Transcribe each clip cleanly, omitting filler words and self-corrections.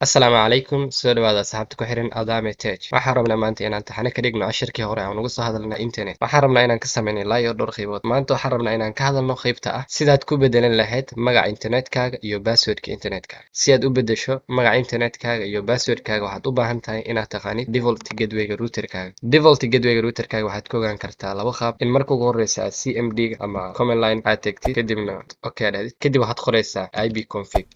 Asalaamu calaykum soo dhawaada asxaabta ku xiran Adame Tech. Waxaan rabnaa maanta inaan taxane ka dhigno cashirkii hore aan uga soo hadalnay internet. Waxaan rabnaa inaan ka sameynay ilaa iyo dhowr qaybood. Maanta waxaan rabnaa inaan ka hadalno qaybta ah sidaad ku bedelan lahayd magaca internetkaaga iyo passwordka internetkaaga. Si aad u bedesho magaca internetkaaga iyo passwordkaaga waxaad u baahan tahay inaad taqaanid default gateway-ga routerkaaga. Default gateway-ga routerkaaga waxaad ka ogaan kartaa laba qaab. In marka ugu horreysa aad CMD ama command line aad tagtid kadibna okay aad kadib waxaad qoraysaa ipconfig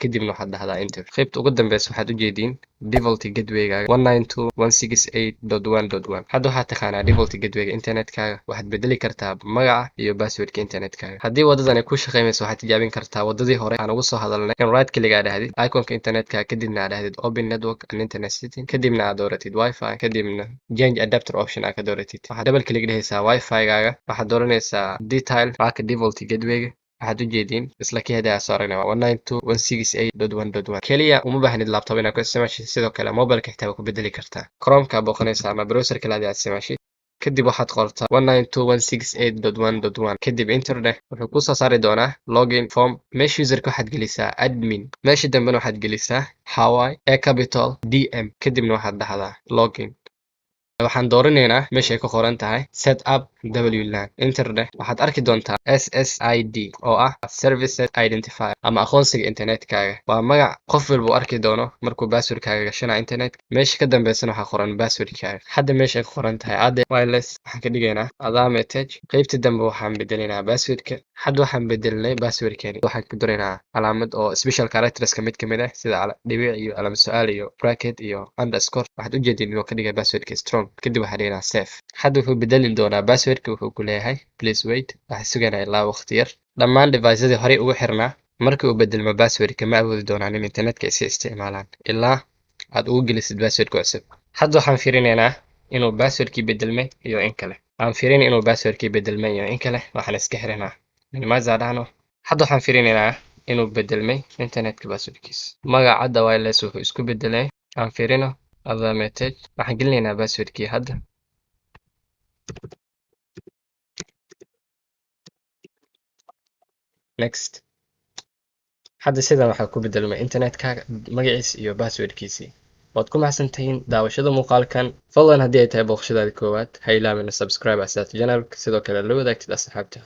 kadibna waxaad dhahdaa enter. qaybta ugu dambeysa waxaad u jeediin default gateway-gaaga 192.168.1.1. hadda waxaad taqaanaa default gateway-ga internetkaaga waxaad bedeli kartaa magaca iyo passwordka internetkaaga. haddii wadadan ay ku shaqeynayso waxaad tijaabin kartaa wadadii hore aan ugu soo hadalnay in right click aad dhahdid iconka internetkaaga kadibna aad dhahdid open network and internet setting kadibna aad dooratid wifi kadibna change adapter option aad ka dooratid. waxaad double click dhehaysaa wifi-gaaga waxaad dooranaysaa detail marka default gateway-ga waxaad u jeediin isla kii hadda soo aragnay 192.168.1.1 kaliya uma baahnid laptop inaad ku isticmaashid sidoo kale mobilka xitaa ku bedeli kartaa chromeka booqanaysa ama browser kale aad isticmaashid kadib waxaad qortaa 192.168.1.1 kadib internet wuxuu ku soo saari doonaa login form meesha userka waxaad gelisaa admin meesha dambena waxaad gelisaa hawaii capital dm kadibna waxaad dhahdaa login. waxaan dooranaynaa meesha ay ku qoran tahay set up wlan internet waxaad arki doontaa ssid oo ah service identifier ama aqoonsiga internetkaaga waa magac qof walba u arki doono markuu passwordkaaga gashana internet meesha ka dambeysana waxaa qoran passwordkaaga hadda meesha ay ku qoran tahay ade wireless waxaan ka dhigaynaa Adame Tech. qaybta dambe waxaan bedelaynaa passwordka hadda waxaan bedelnay passwordkeeni waxaan ku daraynaa calaamad oo special characterska mid kamid ah sida dhibic iyo calaamad su'aal iyo bracket iyo underscore waxaad u jeedin inuu ka dhigay passwordka strong kadib waxaan dhigaynaa safe. hadda wuxuu bedeli doonaa passwordka wuxuu ku leeyahay please wait waxaan sugaynaa ilaa waqti yar dhammaan device-yadii horey ugu xirnaa markii uu bedelmo passwordka ma awoodi doonaan in internetka ay isticmaalaan ilaa aad ugu gelisid passwordka cusub. hadda waxaan fiirinaynaa inuu passwordkii bedelmay iyo in kale aan fiirin inuu passwordkii bedelmay iyo in kale waxaan iska xirinaa minimize dhahno. hadda waxaan fiirinaynaa inuu bedelmay internetka passwordkiisa magaca hadda wireless wuxuu isku bedelay aan fiirino Adame Tech waxaan gelinaynaa passwordkii hadda next. hadda sidan waxaa ku bedelmay internetkaaga magaciisa iyo passwordkiisii. waad ku mahadsantihiin daawashada muuqaalkan fadlan haddii ay tahay booqashadaada koowaad ha ilaawina subscribe asaat channelka sidoo kale la wadaagtid asxaabta.